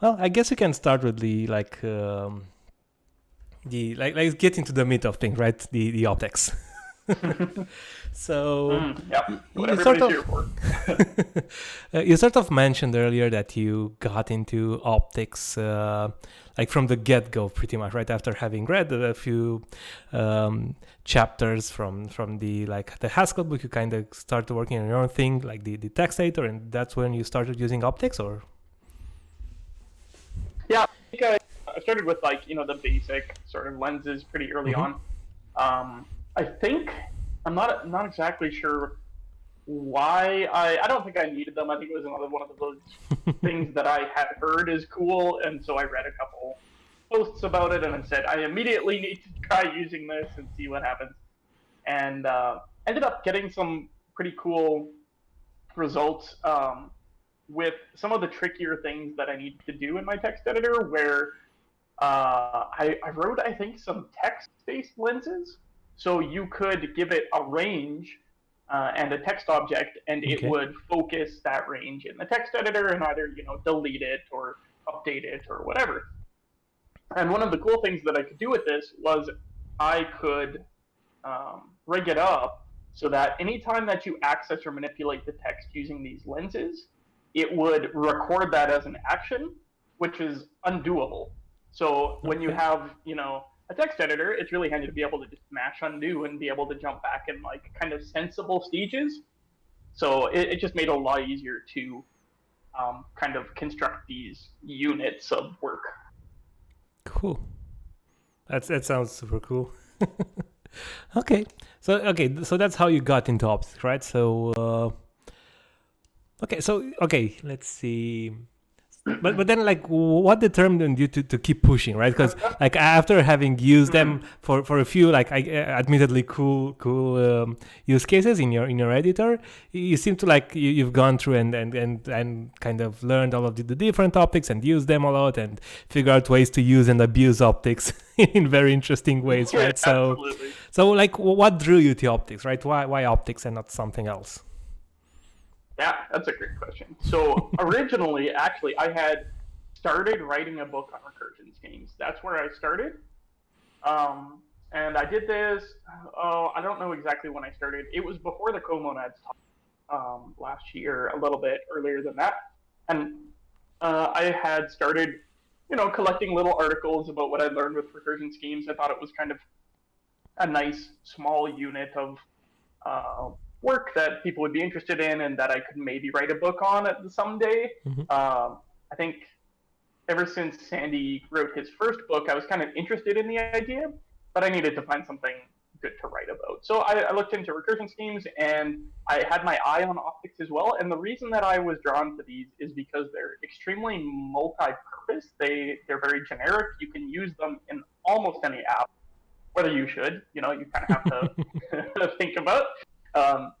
Well, I guess we can start with let's get into the meat of things, right? The optics. So Yep, what you sort everybody's of here for. you sort of mentioned earlier that you got into optics like from the get-go, pretty much, right after having read a few chapters from the Haskell book. You kind of started working on your own thing, like the text editor, and that's when you started using optics, or Yeah, I think I started with the basic sort of lenses pretty early mm-hmm. on. I think I'm not exactly sure why I don't think I needed them. I think it was another one of those things that I had heard is cool, and so I read a couple posts about it and I said I immediately need to try using this and see what happens. And ended up getting some pretty cool results with some of the trickier things that I needed to do in my text editor, where I wrote, I think, some text-based lenses. So you could give it a range and a text object, and it Okay. would focus that range in the text editor and either delete it or update it or whatever. And one of the cool things that I could do with this was I could rig it up so that anytime that you access or manipulate the text using these lenses, it would record that as an action, which is undoable. So when you Okay. have, a text editor, it's really handy to be able to just mash undo and be able to jump back in like kind of sensible stages. So it just made it a lot easier to kind of construct these units of work. Cool. That sounds super cool. Okay. So that's how you got into optics, right? Okay, let's see. But then like what determined you to keep pushing, right? Because like after having used them Hmm. for a few like admittedly cool use cases in your editor, you seem to like you've gone through and kind of learned all of the different optics and used them a lot and figure out ways to use and abuse optics in very interesting ways, Yeah, right? absolutely. So like what drew you to optics, right? Why optics and not something else? Yeah, that's a great question. So originally, actually, I had started writing a book on recursion schemes. That's where I started. And I did this. Oh, I don't know exactly when I started. It was before the comonads talk last year, a little bit earlier than that. And I had started, collecting little articles about what I'd learned with recursion schemes. I thought it was kind of a nice small unit of uh, work that people would be interested in and that I could maybe write a book on someday. Mm-hmm. I think ever since Sandy wrote his first book, I was kind of interested in the idea, but I needed to find something good to write about. So I looked into recursion schemes and I had my eye on optics as well. And the reason that I was drawn to these is because they're extremely multi-purpose. They're very generic. You can use them in almost any app. Whether you should, you kind of have to think about.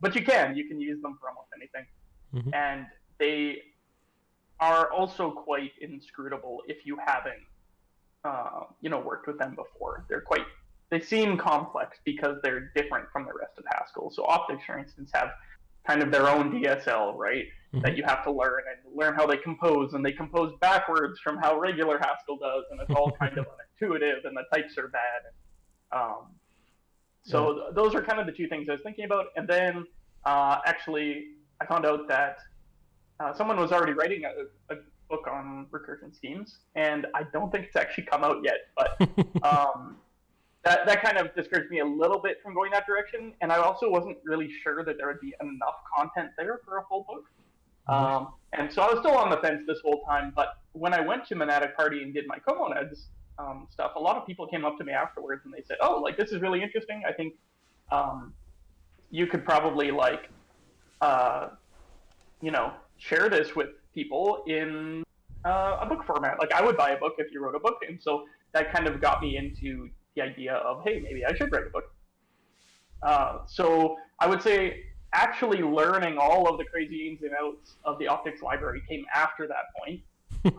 But you can use them for almost anything. Mm-hmm. And they are also quite inscrutable if you haven't, worked with them before. They seem complex because they're different from the rest of Haskell. So optics, for instance, have kind of their own DSL, right? Mm-hmm. That you have to learn how they compose, and they compose backwards from how regular Haskell does, and it's all kind of unintuitive, and the types are bad. Um, Yeah. so those are kind of the two things I was thinking about. And then actually, I found out that someone was already writing a book on recursion schemes, and I don't think it's actually come out yet. But um, that kind of discouraged me a little bit from going that direction. And I also wasn't really sure that there would be enough content there for a full book. Mm-hmm. And so I was still on the fence this whole time. But when I went to Monadic Party and did my comonads stuff, a lot of people came up to me afterwards and they said, "Oh, like this is really interesting. I think um, you could probably uh, share this with people in a book format. Like I would buy a book if you wrote a book." And so that kind of got me into the idea of, hey, maybe I should write a book. So I would say actually learning all of the crazy ins and outs of the optics library came after that point.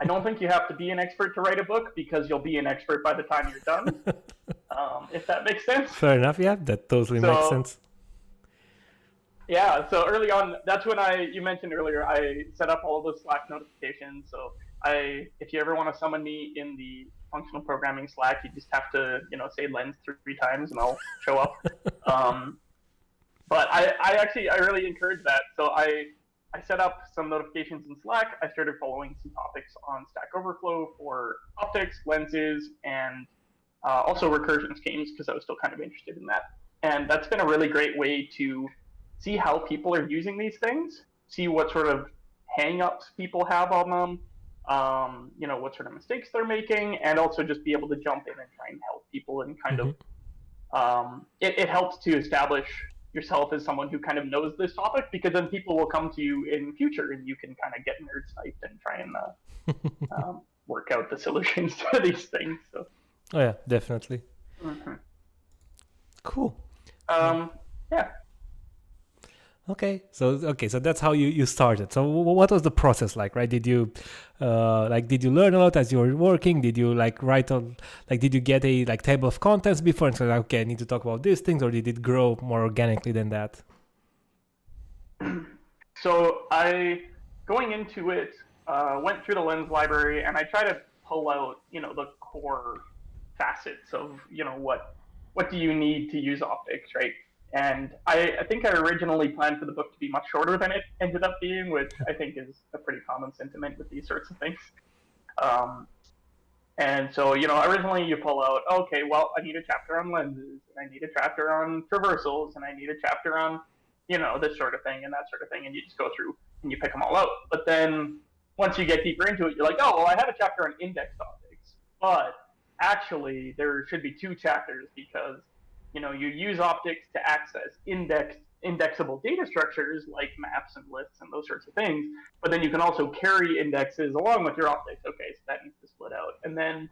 I don't think you have to be an expert to write a book because you'll be an expert by the time you're done, if that makes sense. Fair enough. Yeah, that totally makes So sense. yeah, so early on, that's when you mentioned earlier, I set up all of those Slack notifications. So if you ever want to summon me in the functional programming Slack, you just have to, say lens 3 times and I'll show up. But I really encourage that. So I set up some notifications in Slack. I started following some topics on Stack Overflow for optics, lenses, and also recursion schemes because I was still kind of interested in that. And that's been a really great way to see how people are using these things, see what sort of hang-ups people have on them, what sort of mistakes they're making, and also just be able to jump in and try and help people and kind of it helps to establish yourself as someone who kind of knows this topic because then people will come to you in future and you can kind of get nerd sniped and try and work out the solutions to these things. So. Oh yeah, definitely. Cool. Yeah. Okay, so that's how you started. So what was the process like, right? Did you did you learn a lot as you were working? Did you write on did you get a table of contents before and say okay, I need to talk about these things, or did it grow more organically than that? So I, going into it, went through the Lens library and I try to pull out the core facets of what do you need to use optics, right? And I think I originally planned for the book to be much shorter than it ended up being, which I think is a pretty common sentiment with these sorts of things. And so, originally you pull out, okay, well, I need a chapter on lenses, and I need a chapter on traversals, and I need a chapter on, this sort of thing and that sort of thing, and you just go through and you pick them all out. But then once you get deeper into it, you're like, oh, well, I have a chapter on index optics, but actually there should be 2 chapters because you use optics to access indexable data structures like maps and lists and those sorts of things, but then you can also carry indexes along with your optics. Okay, so that needs to split out. And then,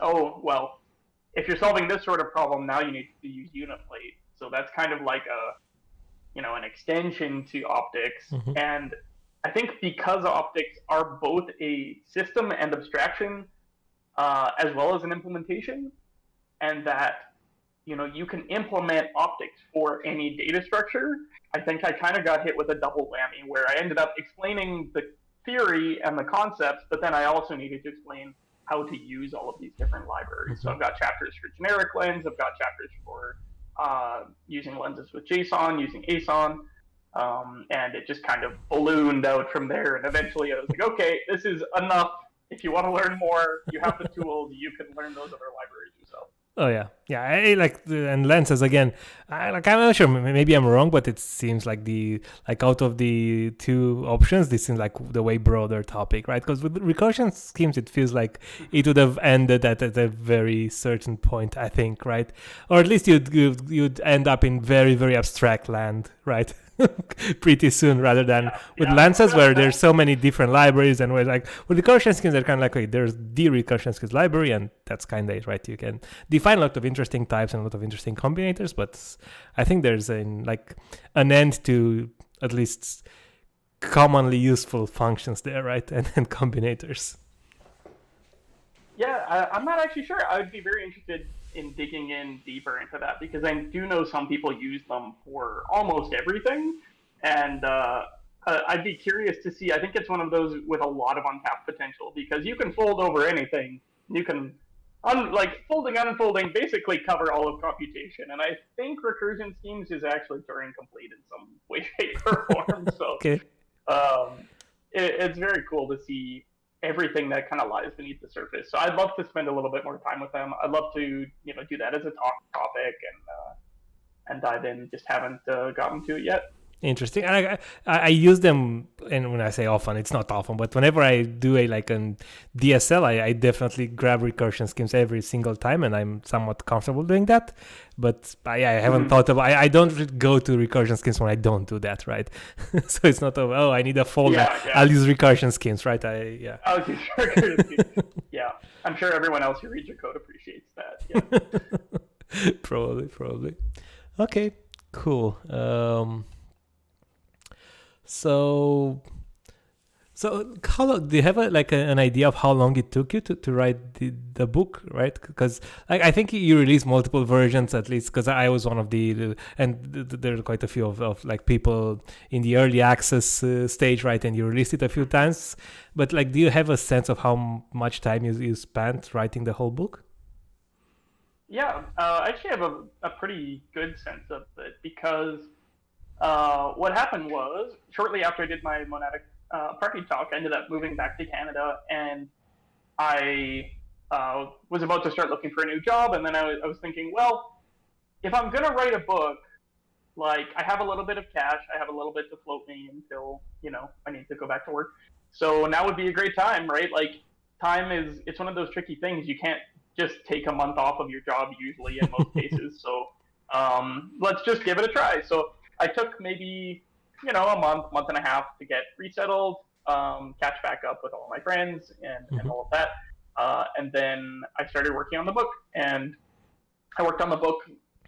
oh, well, if you're solving this sort of problem, now you need to use UnitPlate. So that's kind of like an extension to optics. And I think because optics are both a system and abstraction, as well as an implementation, and that you can implement optics for any data structure, I think I kind of got hit with a double whammy where I ended up explaining the theory and the concepts, but then I also needed to explain how to use all of these different libraries. So I've got chapters for generic lens, I've got chapters for using lenses with JSON, using ASON, and it just kind of ballooned out from there. And eventually I was like, okay, this is enough. If you want to learn more, you have the tools, you can learn those other libraries yourself. Oh yeah. I and lenses again. I'm not sure. Maybe I'm wrong, but it seems like out of the 2 options, this seems like the way broader topic, right? Because with recursion schemes, it feels like it would have ended at a very certain point, I think, right? Or at least you'd end up in very, very abstract land, right? Pretty soon, rather than with lenses where there's so many different libraries, and where with recursion schemes they're kind of okay, there's the recursion schemes library and that's kind of it, right? You can define a lot of interesting types and a lot of interesting combinators, but I think there's an end to at least commonly useful functions there, right? And combinators. Yeah, I'm not actually sure. I would be very interested in digging in deeper into that because I do know some people use them for almost everything, and I'd be curious to see. I think it's one of those with a lot of untapped potential because you can fold over anything. You can, folding, unfolding, basically cover all of computation, and I think recursion schemes is actually Turing complete in some way, shape, or form. So okay. It's very cool to see everything that kind of lies beneath the surface. So I'd love to spend a little bit more time with them. I'd love to, do that as a topic and dive in. Just haven't gotten to it yet. Interesting. And I use them, and when I say often, it's not often, but whenever I do a DSL, I definitely grab recursion schemes every single time, and I'm somewhat comfortable doing that. But I haven't thought about. I don't go to recursion schemes when I don't do that, right? So it's not I need a folder. Yeah. I'll use recursion schemes, right? I'll use recursion schemes. Yeah, I'm sure everyone else who reads your code appreciates that. Yeah. Probably. Okay. Cool. So So how long, do you have an idea of how long it took you to write the book, right? Because I think you released multiple versions at least, because I was one of there are quite a few of like people in the early access stage, right? And you released it a few times, but like, do you have a sense of how much time you spent writing the whole book? Yeah, I actually have a pretty good sense of it because what happened was shortly after I did my monadic party talk, I ended up moving back to Canada, and I was about to start looking for a new job, and then I was thinking, well, if I'm gonna write a book, like I have a little bit of cash, I have a little bit to float me until I need to go back to work. So now would be a great time, right? Like time is it's one of those tricky things. You can't just take a month off of your job usually in most cases. So let's just give it a try. So I took maybe a month and a half to get resettled, catch back up with all my friends and all of that. And then I started working on the book, and I worked on the book.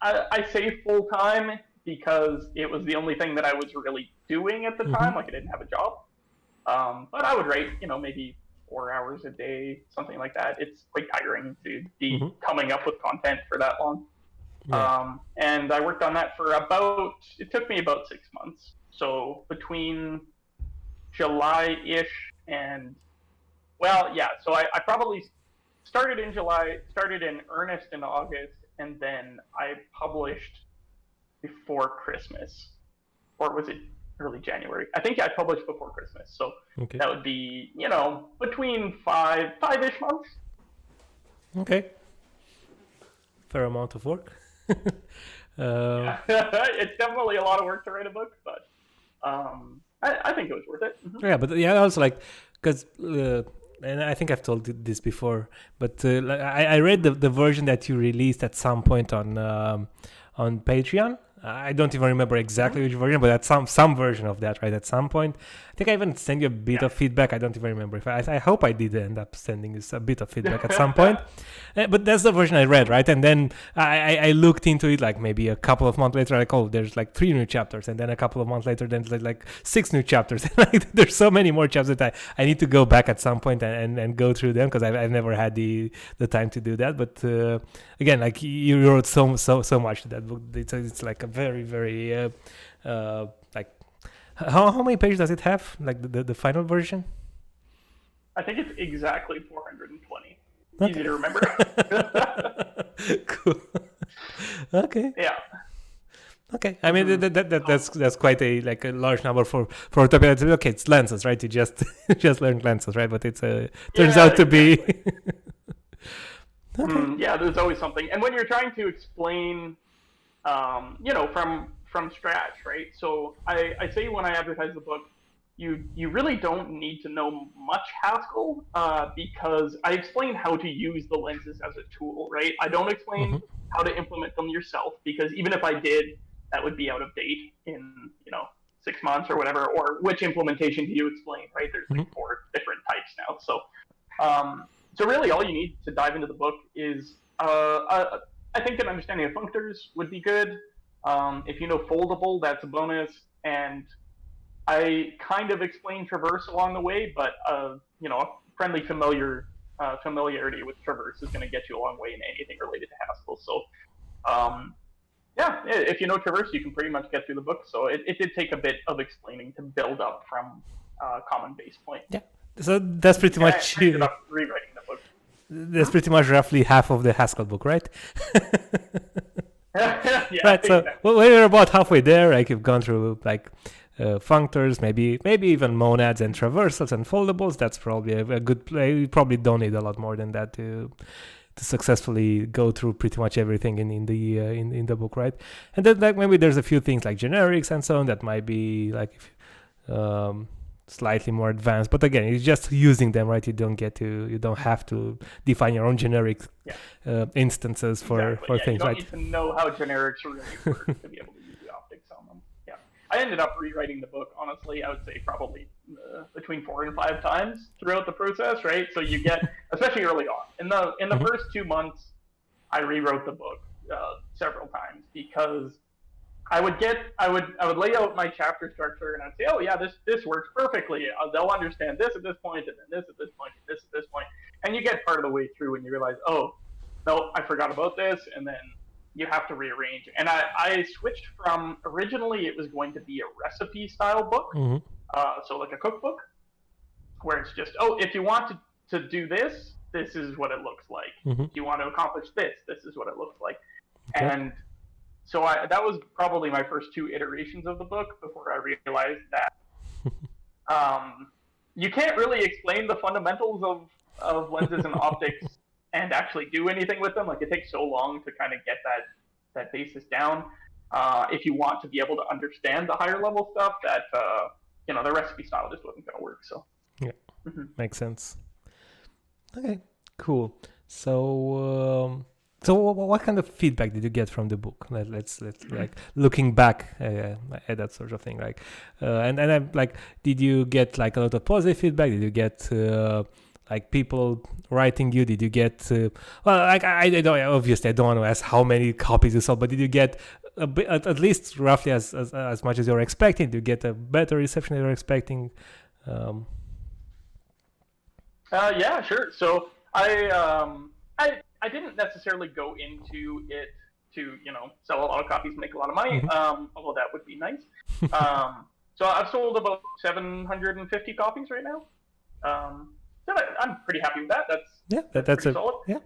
I say full time because it was the only thing that I was really doing at the Mm-hmm. time. Like I didn't have a job, but I would write, maybe 4 hours a day, something like that. It's quite tiring to be Mm-hmm. coming up with content for that long. Yeah. And I worked on that for it took me about 6 months. So between July-ish and, well, yeah, so I probably started in July, started in earnest in August, and then I published before Christmas. Or was it early January? I think I published before Christmas. So Okay. that would be, between five-ish months. Okay. Fair amount of work. Yeah. It's definitely a lot of work to write a book, but I think it was worth it. Mm-hmm. Yeah, but yeah, also like, because and I think I've told this before, but like, I read the version that you released at some point on Patreon. I don't even remember exactly which version, but at some version of that, right? At some point, I think I even sent you a bit of feedback. I don't even remember if I hope I did end up sending you a bit of feedback at some point. But that's the version I read, right? And then I looked into it like maybe a couple of months later, like, oh, there's like 3 new chapters, and then a couple of months later, then like 6 new chapters. Like, there's so many more chapters that I need to go back at some point and go through them, because I've never had the time to do that. But again, like, you wrote so much to that book. It's like a very, very like, how many pages does it have? Like the final version? I think it's exactly 420. Okay. Easy to remember. Cool. Okay. Yeah. Okay. I mean, that's quite a large number for a topic. Okay, it's lenses, right? You just just learned lenses, right? But it's turns out to be. Okay. Yeah, there's always something. And when you're trying to explain, from scratch, right? So I say when I advertise the book, you really don't need to know much Haskell, because I explain how to use the lenses as a tool, right? I don't explain how to implement them yourself, because even if I did, that would be out of date in 6 months or whatever. Or which implementation do you explain, right? There's like 4 different types now. So really, all you need to dive into the book is, I think an understanding of functors would be good. If you know foldable, that's a bonus. And I kind of explain traverse along the way, but a friendly familiarity with traverse is going to get you a long way in anything related to Haskell. So, yeah, if you know traverse, you can pretty much get through the book. So it did take a bit of explaining to build up from a common base point. Yeah. So that's pretty much. I ended up rewriting the book. That's pretty much roughly half of the Haskell book, right? Yeah, right. So exactly. we're about halfway there. Like, you've gone through like functors, maybe even monads and traversals and foldables. That's probably a good play. You probably don't need a lot more than that to successfully go through pretty much everything in the book, right? And then like maybe there's a few things like generics and so on that might be like slightly more advanced, but again, it's just using them, right? You don't have to define your own generic instances for things, you don't right? need to know how generics really work to be able to use the optics on them. Yeah, I ended up rewriting the book, honestly, I would say probably between 4 and 5 times throughout the process, right? So you get, especially early on, in the first 2 months, I rewrote the book several times, because I would lay out my chapter structure and I'd say, oh yeah, this works perfectly. They'll understand this at this point, and then this at this point, and this at this point. And you get part of the way through and you realize, oh, no, I forgot about this, and then you have to rearrange. And I switched from originally it was going to be a recipe style book, so like a cookbook, where it's just, oh, if you want to do this, this is what it looks like. If you want to accomplish this, this is what it looks like. Okay. And so that was probably my first two iterations of the book before I realized that you can't really explain the fundamentals of lenses and optics and actually do anything with them. Like, it takes so long to kind of get that basis down. If you want to be able to understand the higher level stuff, that the recipe style just wasn't going to work. So yeah, makes sense. Okay, cool. So. So what kind of feedback did you get from the book? Let's like looking back at that sort of thing, like and I'm like, did you get like a lot of positive feedback? Did you get like people writing you? Did you get well, like I don't, obviously I don't want to ask how many copies you sold, but did you get a bit, at least roughly as much as you were expecting? Did you get a better reception than you were expecting? Yeah, sure. So I didn't necessarily go into it to, sell a lot of copies, make a lot of money, although that would be nice. So I've sold about 750 copies right now. So I'm pretty happy with that. That's solid. Yeah.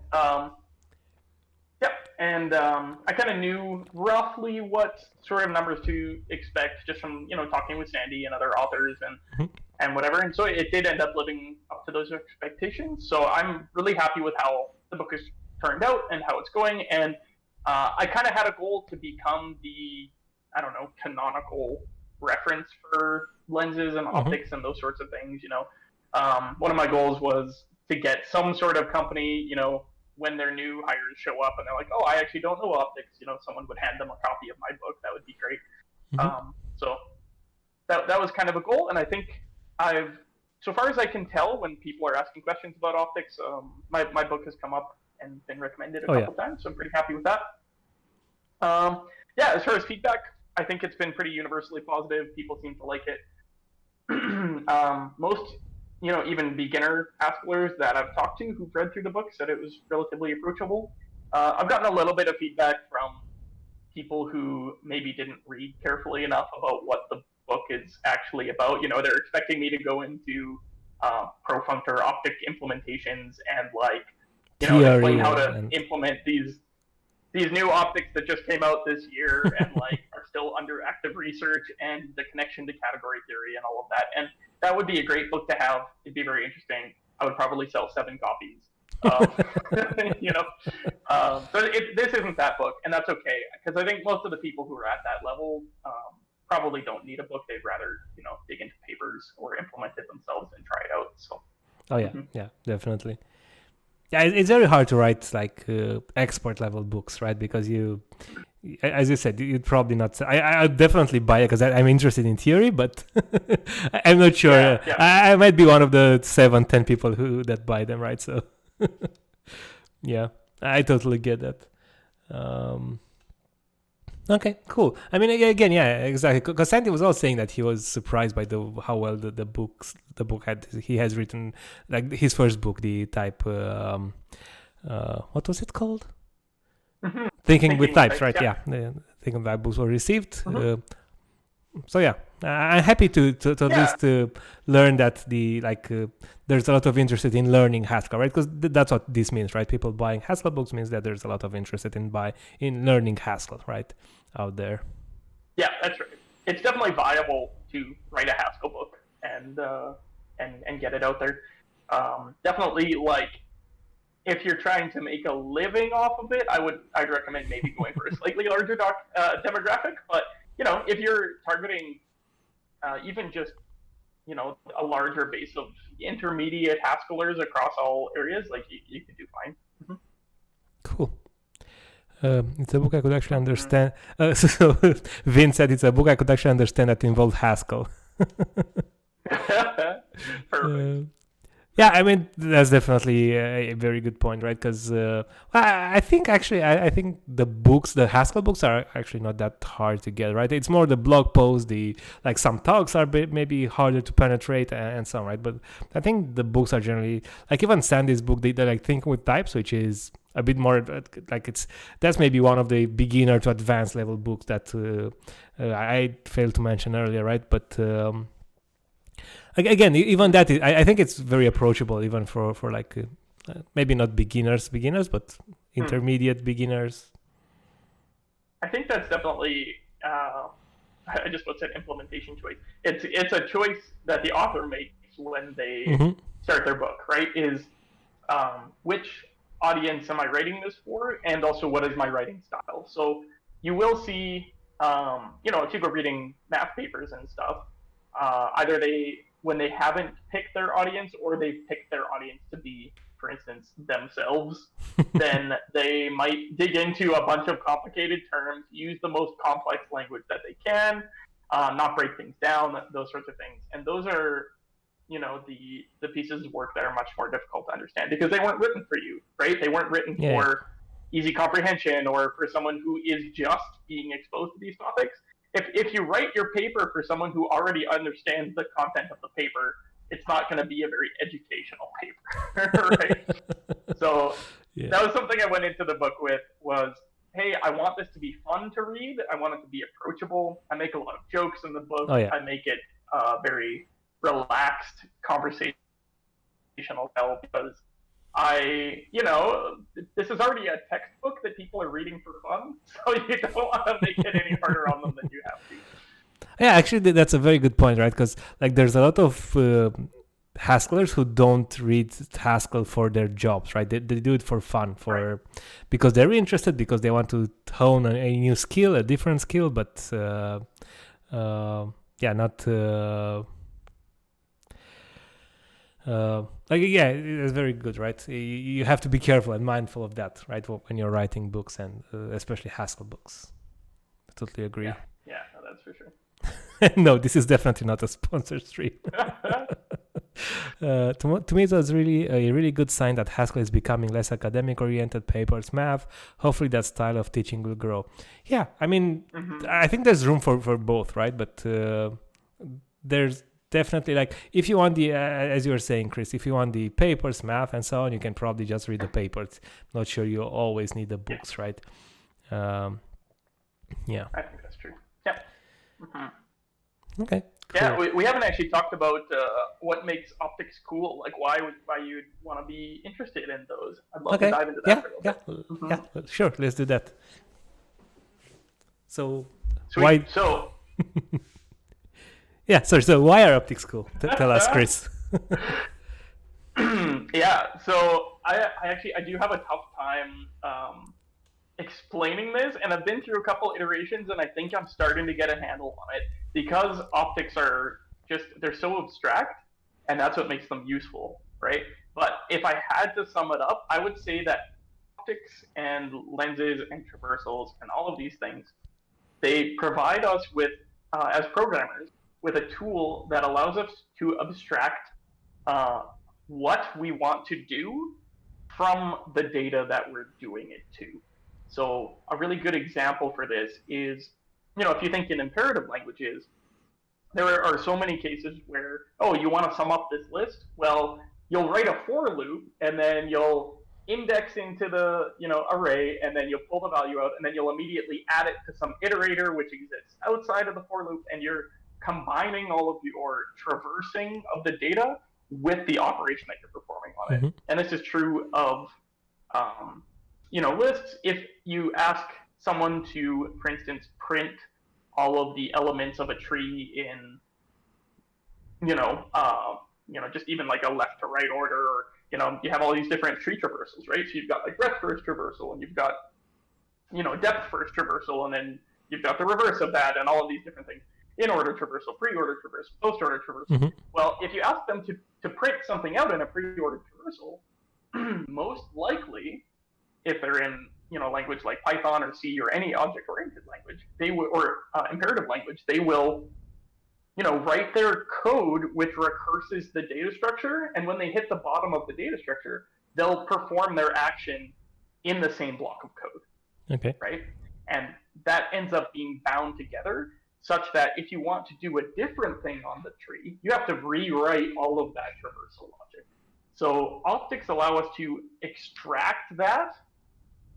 Yep. And I kind of knew roughly what sort of numbers to expect just from, talking with Sandy and other authors and whatever. And so it did end up living up to those expectations. So I'm really happy with how the book is turned out and how it's going. And I kind of had a goal to become the, canonical reference for lenses and optics and those sorts of things. One of my goals was to get some sort of company, when their new hires show up and they're like, oh, I actually don't know optics, someone would hand them a copy of my book. That would be great. So that was kind of a goal. And I think so far as I can tell, when people are asking questions about optics, my book has come up and been recommended a couple times, so I'm pretty happy with that. As far as feedback, I think it's been pretty universally positive. People seem to like it. Most, even beginner Haskellers that I've talked to who've read through the book said it was relatively approachable. I've gotten a little bit of feedback from people who maybe didn't read carefully enough about what the book is actually about. They're expecting me to go into ProFunctor optic implementations and explain how to implement these new optics that just came out this year and are still under active research, and the connection to category theory and all of that. And that would be a great book to have. It'd be very interesting. I would probably sell 7 copies. But this isn't that book, and that's okay, because I think most of the people who are at that level probably don't need a book. They'd rather, dig into papers or implement it themselves and try it out. So. Yeah, definitely. Yeah, it's very hard to write expert level books, right? Because you, as you said, you'd probably not. I'll definitely buy it because I'm interested in theory, but I'm not sure. Yeah. I might be one of the 7-10 people that buy them, right? So, yeah, I totally get that. Okay, cool. I mean, again, yeah, exactly. Because Sandy was also saying that he was surprised by how well the book he has written, like his first book, the type, what was it called? Thinking with Types, right? Yeah, Thinking with Types books were received. So yeah, I'm happy to at least learn that there's a lot of interest in learning Haskell, right? Because that's what this means, right? People buying Haskell books means that there's a lot of interest in learning Haskell, right, out there. Yeah, that's right. It's definitely viable to write a Haskell book and get it out there. Definitely, if you're trying to make a living off of it, I'd recommend maybe going for a slightly larger demographic, but if you're targeting even just, a larger base of intermediate Haskellers across all areas, you could do fine. Cool. It's a book I could actually understand. So Vin said it's a book I could actually understand that involved Haskell. Perfect. Yeah, I mean that's definitely a very good point, right? Because I think actually, I think the books, the Haskell books, are actually not that hard to get, right? It's more the blog posts, the like some talks are maybe harder to penetrate and so on, right? But I think the books are generally like even Sandy's book, they like Think with Types, which is a bit more like that's maybe one of the beginner to advanced level books that I failed to mention earlier, right? But again, even that is, I think it's very approachable even for like maybe not beginners but intermediate beginners. I think that's definitely I just what's an implementation choice. It's a choice that the author makes when they Mm-hmm. start their book, right? Is which audience am I writing this for, and also what is my writing style? So you will see, if people are reading math papers and stuff, either they when they haven't picked their audience or they've picked their audience to be, for instance, themselves, then they might dig into a bunch of complicated terms, use the most complex language that they can, not break things down, those sorts of things. And those are, the pieces of work that are much more difficult to understand because they weren't written for you, right? They weren't written Yeah. for easy comprehension or for someone who is just being exposed to these topics. If you write your paper for someone who already understands the content of the paper, it's not going to be a very educational paper, right? So Yeah. that was something I went into the book with was, hey, I want this to be fun to read. I want it to be approachable. I make a lot of jokes in the book. Oh yeah. I make it very relaxed conversational style because this is already a textbook that people are reading for fun, so you don't want to make it any harder on them than you have to. Yeah, actually, that's a very good point, right? Because like there's a lot of Haskellers who don't read Haskell for their jobs, right? They do it for fun, because they're interested, because they want to hone a new skill, a different skill, but not. It's very good, right? You have to be careful and mindful of that, right? When you're writing books and especially Haskell books. I totally agree. Yeah, no, that's for sure. No, this is definitely not a sponsored stream. To me, it was really a really good sign that Haskell is becoming less academic-oriented papers math. Hopefully, that style of teaching will grow. Yeah, I mean, I think there's room for both, right? But there's definitely like if you want the as you were saying, Chris, if you want the papers math and so on, you can probably just read the papers. Not sure you always need the books, right? Yeah, I think that's true. Yeah. Okay. Cool. Yeah, we haven't actually talked about what makes optics cool, like why you'd want to be interested in those. I'd love to dive into that. Yeah, sure. Let's do that. So Sweet. why? So yeah, sorry. So why are optics cool? Tell us, Chris. Yeah. So I do have a tough time explaining this, and I've been through a couple iterations, and I think I'm starting to get a handle on it because optics are they're so abstract, and that's what makes them useful, right? But if I had to sum it up, I would say that optics and lenses and traversals and all of these things, they provide us with, as programmers, with a tool that allows us to abstract what we want to do from the data that we're doing it to. So a really good example for this is, if you think in imperative languages, there are so many cases where, you want to sum up this list? Well, you'll write a for loop, and then you'll index into the array, and then you'll pull the value out, and then you'll immediately add it to some iterator which exists outside of the for loop, and you're combining all of your traversing of the data with the operation that you're performing on it. And this is true of lists. If you ask someone to, for instance, print all of the elements of a tree in, just even like a left to right order, or, you have all these different tree traversals, right? So you've got like breadth first traversal, and you've got, depth first traversal, and then you've got the reverse of that, and all of these different things. In order traversal, pre-order traversal, post-order traversal. Well, if you ask them to print something out in a pre-ordered traversal, most likely, if they're in language like Python or C or any object-oriented language, they will, or imperative language, they will write their code which recurses the data structure, and when they hit the bottom of the data structure, they'll perform their action in the same block of code. Okay. Right? And that ends up being bound together such that if you want to do a different thing on the tree, you have to rewrite all of that traversal logic. So optics allow us to extract that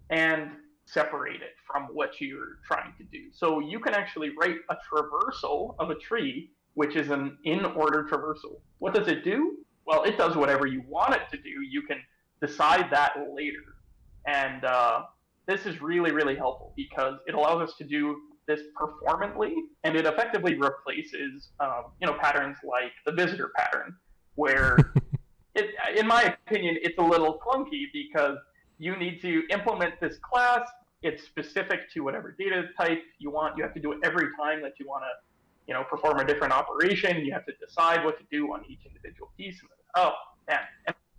and separate it from what you're trying to do. So you can actually write a traversal of a tree, which is an in-order traversal. What does it do? Well, it does whatever you want it to do. You can decide that later. And this is really, really helpful because it allows us to do this performantly, and it effectively replaces, patterns like the visitor pattern, where, in my opinion, it's a little clunky because you need to implement this class. It's specific to whatever data type you want. You have to do it every time that you want to, perform a different operation. You have to decide what to do on each individual piece. And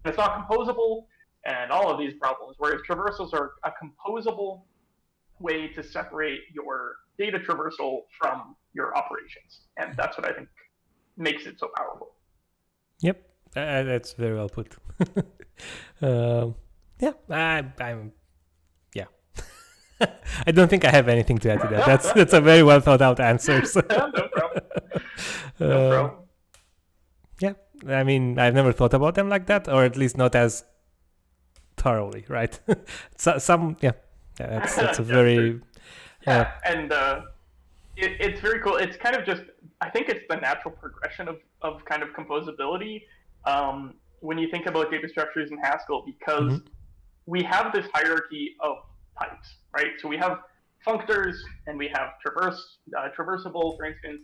it's not composable, and all of these problems. Whereas traversals are a composable way to separate your data traversal from your operations, and that's what I think makes it so powerful. Yep, that's very well put. I'm I don't think I have anything to add to that. That's a very well thought out answer. So. No problem. No problem. Yeah, I mean, I've never thought about them like that, or at least not as thoroughly, right? That's a very and it's very cool. It's kind of just, I think it's the natural progression of kind of composability when you think about data structures in Haskell, because we have this hierarchy of types, right? So we have functors and we have traversable, for instance.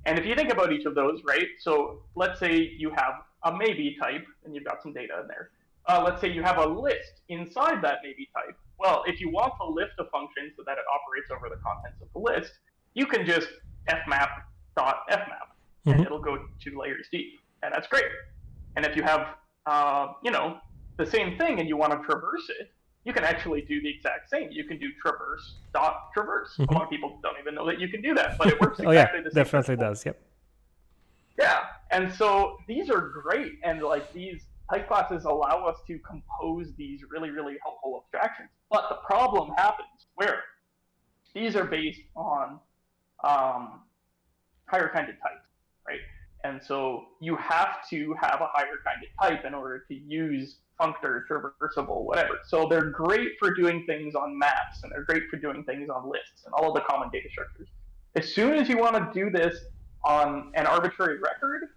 And if you think about each of those, right? So let's say you have a maybe type and you've got some data in there. Let's say you have a list inside that maybe type. Well, if you want to lift a function so that it operates over the contents of the list, you can just fmap.fmap, and it'll go 2 layers deep, and that's great. And if you have, the same thing and you want to traverse it, you can actually do the exact same. You can do traverse.traverse. A lot of people don't even know that you can do that, but it works exactly the same. Definitely does. Yep. Yeah, and so these are great, and like these type classes allow us to compose these really, really helpful abstractions. But the problem happens where these are based on higher kind of types, right? And so you have to have a higher kind of type in order to use functor, traversable, whatever. So they're great for doing things on maps, and they're great for doing things on lists and all of the common data structures. As soon as you want to do this on an arbitrary record,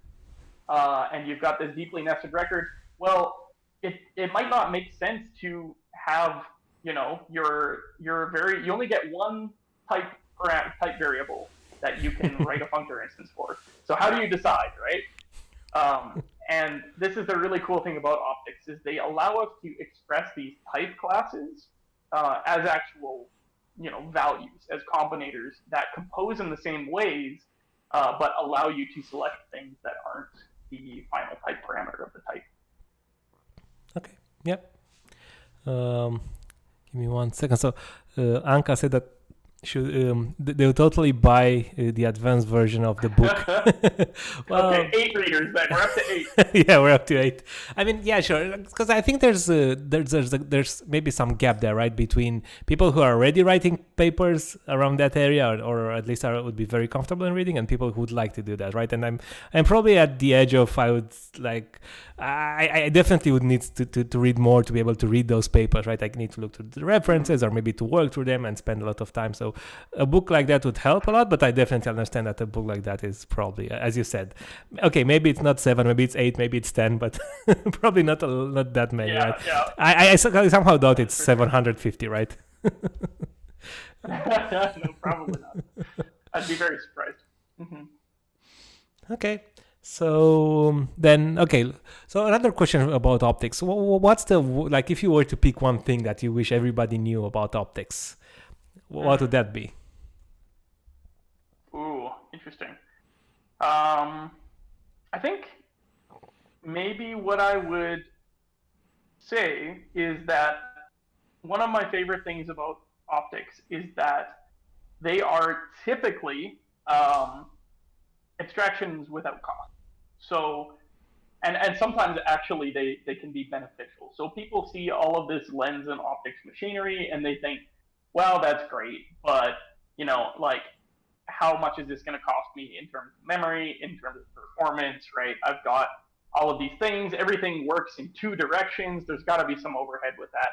and you've got this deeply nested record, well, it might not make sense to have, you only get one type variable that you can write a functor instance for. So how do you decide, right? And this is the really cool thing about optics, is they allow us to express these type classes as actual, values, as combinators that compose in the same ways, but allow you to select things that aren't the final type parameter of the type. Okay. Yep. Give me 1 second. So Anka said that they'll totally buy the advanced version of the book. Well, okay, 8 readers then. We're up to 8. Yeah, we're up to 8. I mean, yeah, sure. Because I think there's maybe some gap there, right, between people who are already writing papers around that area, or at least would be very comfortable in reading, and people who would like to do that, right? And I'm probably at the edge of I definitely would need to read more to be able to read those papers, right? I need to look through the references, or maybe to work through them and spend a lot of time. So a book like that would help a lot, but I definitely understand that a book like that is probably, as you said, okay, maybe it's not 7, maybe it's 8, maybe it's 10, but probably not that many, right? Yeah. I somehow doubt it's 750, right? No, probably not. I'd be very surprised. Okay. So then, so another question about optics. What's if you were to pick one thing that you wish everybody knew about optics, what would that be? Ooh, interesting. I think maybe what I would say is that one of my favorite things about optics is that they are typically abstractions without cost. So, and sometimes actually they can be beneficial. So people see all of this lens and optics machinery and they think, well, that's great, but like how much is this going to cost me in terms of memory, in terms of performance, right? I've got all of these things. Everything works in two directions. There's got to be some overhead with that.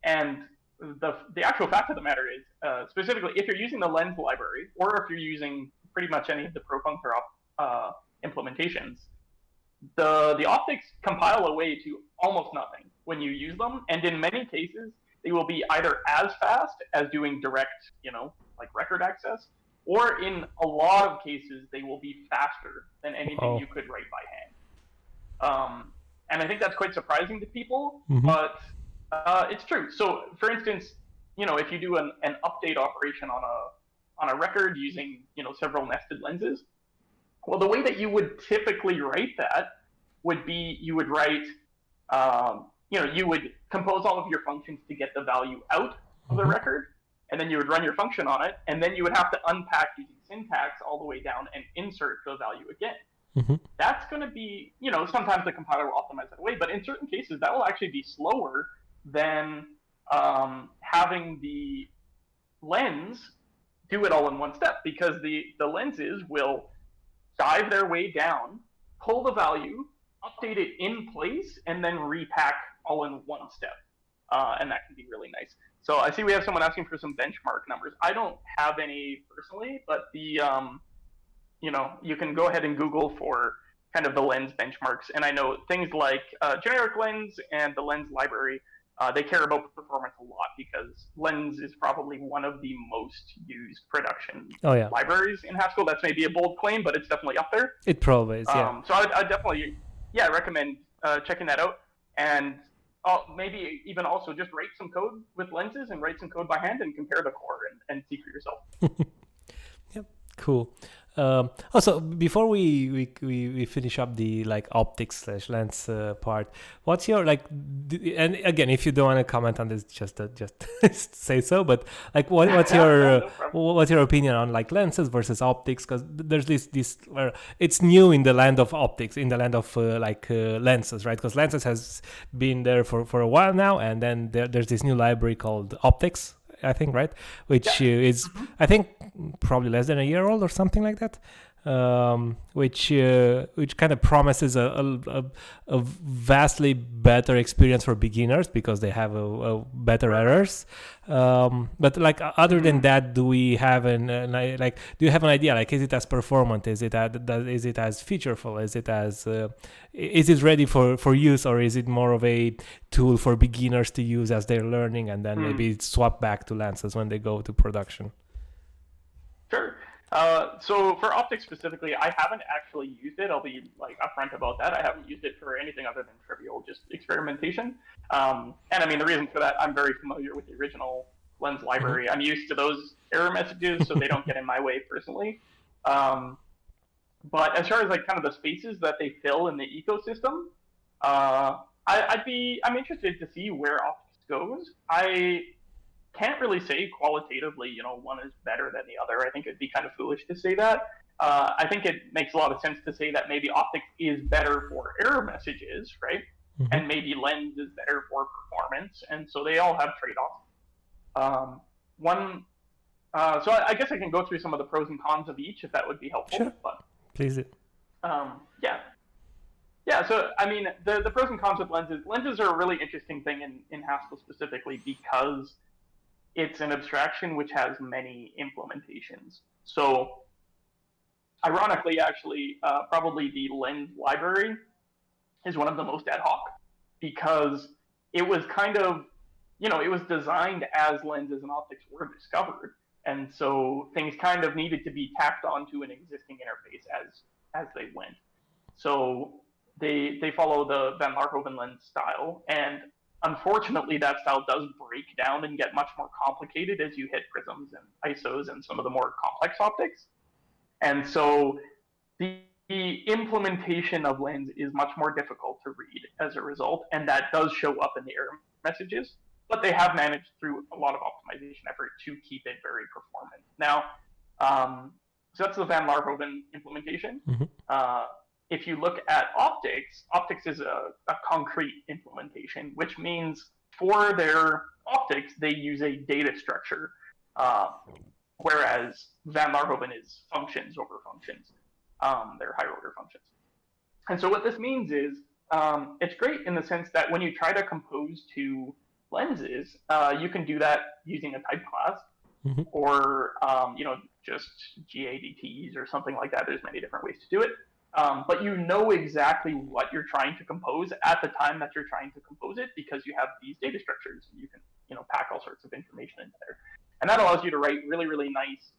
And the actual fact of the matter is, specifically, if you're using the lens library, or if you're using pretty much any of the ProFunctor implementations, the optics compile away to almost nothing when you use them, and in many cases, they will be either as fast as doing direct, like record access, or in a lot of cases, they will be faster than anything you could write by hand. And I think that's quite surprising to people, but it's true. So, for instance, if you do an update operation on a record using several nested lenses, well, the way that you would typically write that would be you would write, you would compose all of your functions to get the value out of the record, and then you would run your function on it, and then you would have to unpack using syntax all the way down and insert the value again. That's going to be, sometimes the compiler will optimize that away, but in certain cases, that will actually be slower than having the lens do it all in one step, because the lenses will dive their way down, pull the value, update it in place, and then repack all in one step. And that can be really nice. So I see we have someone asking for some benchmark numbers. I don't have any personally, but you can go ahead and Google for kind of the lens benchmarks. And I know things like generic lens and the lens library, they care about performance a lot, because lens is probably one of the most used production libraries in Haskell. That's maybe a bold claim, but it's definitely up there. It probably is, yeah. So I definitely, recommend checking that out. And maybe even also just write some code with lenses and write some code by hand and compare the core and see for yourself. Yep, cool. Also, before we finish up the optics/lens part, what's your and again, if you don't want to comment on this, just say so. But what's your what's your opinion on lenses versus optics? Because there's this it's new in the land of optics, in the land of lenses, right? Because lenses has been there for a while now, and then there's this new library called optics, I think, right? Which is, I think, probably less than a year old or something like that. Which kind of promises a vastly better experience for beginners, because they have a better errors. But other than that, do we have do you have an idea? Is it as performant? Is it as featureful? Is it ready for use, or is it more of a tool for beginners to use as they're learning, and then maybe swap back to lenses when they go to production? Sure. So for optics specifically, I haven't actually used it. I'll be upfront about that. I haven't used it for anything other than trivial, just experimentation. And I mean, the reason for that, I'm very familiar with the original lens library. I'm used to those error messages, so they don't get in my way personally. But as far as kind of the spaces that they fill in the ecosystem, I'm interested to see where optics goes. I can't really say qualitatively, one is better than the other. I think it'd be kind of foolish to say that. I think it makes a lot of sense to say that maybe optics is better for error messages, right? And maybe lens is better for performance, and so they all have trade-offs. So I guess I can go through some of the pros and cons of each, if that would be helpful. Sure. But, please. Yeah, so I mean, the pros and cons with lenses. Lenses are a really interesting thing in Haskell specifically, because it's an abstraction which has many implementations. So ironically, actually, probably the lens library is one of the most ad hoc, because it was kind of, it was designed as lenses and optics were discovered. And so things kind of needed to be tacked onto an existing interface as they went. So they follow the Van Laerhoven lens style, and unfortunately that style does break down and get much more complicated as you hit prisms and isos and some of the more complex optics. And so the implementation of lens is much more difficult to read as a result, and that does show up in the error messages, but they have managed through a lot of optimization effort to keep it very performant. Now, So that's the Van Laarhoven implementation. Mm-hmm. If you look at optics, optics is a concrete implementation, which means for their optics, they use a data structure, whereas Van Laarhoven is functions over functions. They're higher order functions. And so what this means is it's great in the sense that when you try to compose two lenses, you can do that using a type class, Mm-hmm. or just GADTs or something like that. There's many different ways to do it. But you know exactly what you're trying to compose at the time that you're trying to compose it, because you have these data structures. You can pack all sorts of information into there, and that allows you to write really, really nice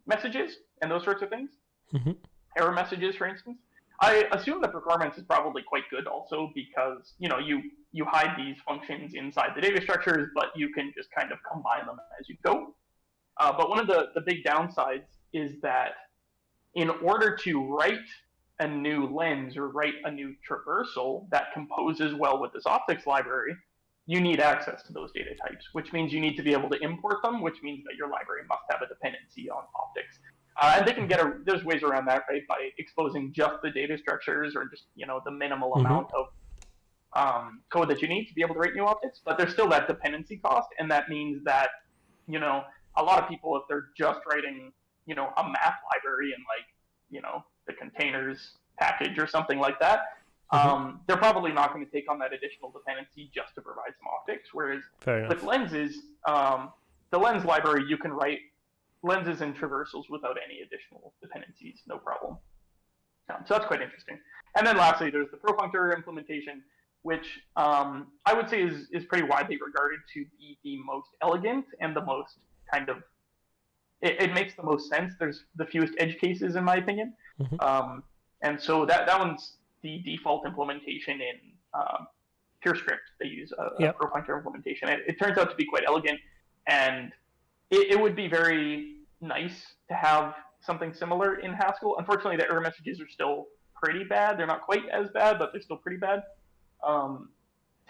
messages and those sorts of things. Mm-hmm. Error messages, for instance. I assume the performance is probably quite good also, because you hide these functions inside the data structures, but you can just kind of combine them as you go. But one of the big downsides is that in order to write a new lens or write a new traversal that composes well with this optics library, you need access to those data types, which means you need to be able to import them, which means that your library must have a dependency on optics. And they can there's ways around that, right, by exposing just the data structures, or just the minimal amount of code that you need to be able to write new optics. But there's still that dependency cost, and that means that a lot of people, if they're just writing a math library in the containers package or something like that, they're probably not going to take on that additional dependency just to provide some optics. Whereas with lenses, the lens library, you can write lenses and traversals without any additional dependencies, no problem. So that's quite interesting. And then lastly, there's the ProFunctor implementation, which I would say is pretty widely regarded to be the most elegant and the most kind of, it makes the most sense. There's the fewest edge cases, in my opinion. Mm-hmm. And so that one's the default implementation in PureScript. They use a ProFunctor implementation. It turns out to be quite elegant, and it would be very nice to have something similar in Haskell. Unfortunately, the error messages are still pretty bad. They're not quite as bad, but they're still pretty bad,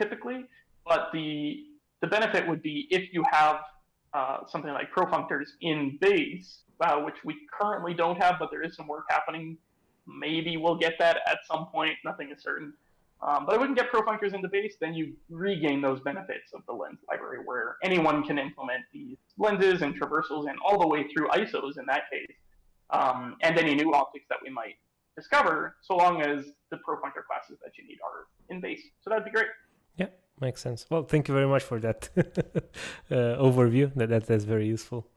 typically. But the benefit would be if you have something like ProFunctors in base, which we currently don't have, but there is some work happening. Maybe we'll get that at some point. Nothing is certain. But if we can get ProFunctors into base, then you regain those benefits of the lens library, where anyone can implement these lenses and traversals, and all the way through ISOs in that case, and any new optics that we might discover, so long as the ProFunctor classes that you need are in base. So that'd be great. Yeah, makes sense. Well, thank you very much for that overview. That's very useful.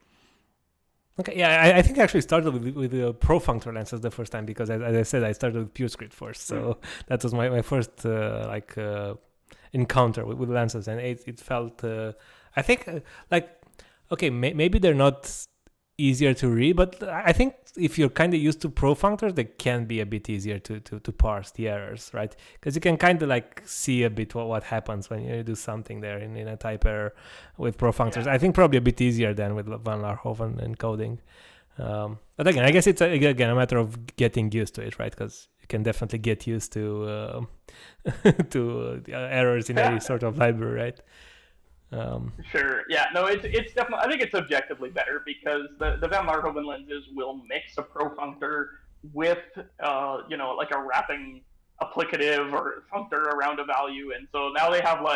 Okay, yeah, I think I actually started with the ProFunctor lenses the first time, because as I said, I started with PureScript first, so that was my first encounter with lenses, and it felt I think okay, maybe they're not easier to read, but I think if you're kind of used to ProFunctors, they can be a bit easier to parse the errors, right? Because you can kind of see a bit what happens when you do something there in a type error with ProFunctors. Yeah. I think probably a bit easier than with Van Laarhoven encoding. But again, I guess it's a matter of getting used to it, right? Because you can definitely get used to errors in any sort of library, right? Sure. Yeah. No, it's definitely. I think it's objectively better, because the Van Laarhoven lenses will mix a ProFunctor with like a wrapping applicative or functor around a value, and so now they have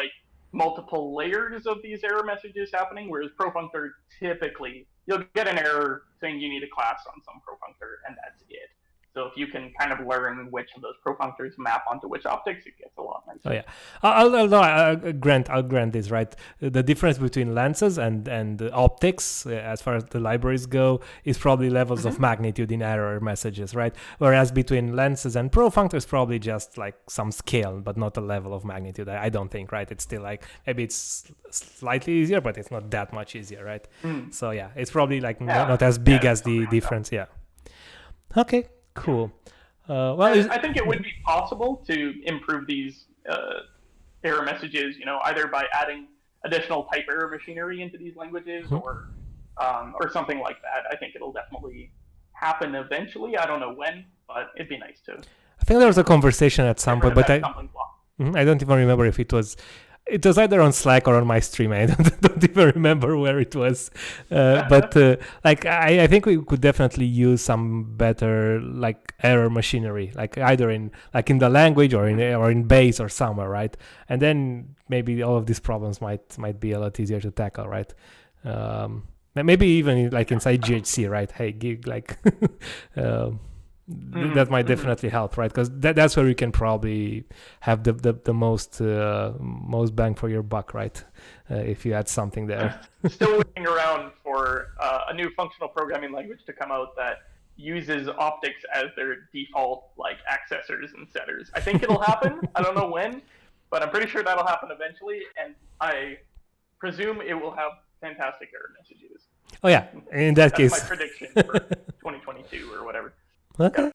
multiple layers of these error messages happening. Whereas ProFunctor, typically you'll get an error saying you need a class on some ProFunctor, and that's it. So if you can kind of learn which of those ProFunctors map onto which optics, it gets a lot nicer. Oh yeah, I'll grant this, right? The difference between lenses and optics, as far as the libraries go, is probably levels of magnitude in error messages, right? Whereas between lenses and ProFunctors, probably just some scale, but not a level of magnitude. I don't think, right? It's still maybe it's slightly easier, but it's not that much easier, right? So yeah, it's probably not as big as the difference. Yeah. Okay. Cool. I think it would be possible to improve these error messages, either by adding additional type error machinery into these languages, or something like that. I think it'll definitely happen eventually. I don't know when, but it'd be nice to. I think there was a conversation at some point, but I don't even remember if it was It was either on Slack or on my stream. I don't even remember where it was. But like I think we could definitely use some better like error machinery, like either in the language or in base or somewhere, right? And then maybe all of these problems might be a lot easier to tackle, right? Maybe even like inside GHC, right? Hey, gig like that might definitely help, right? Because that's where you can probably have the most bang for your buck, right? If you add something there. Still waiting around for a new functional programming language to come out that uses optics as their default like accessors and setters. I think it'll happen. I don't know when, but I'm pretty sure that'll happen eventually, and I presume it will have fantastic error messages. Oh yeah, in that That's case. my prediction for 2022 or whatever. Okay.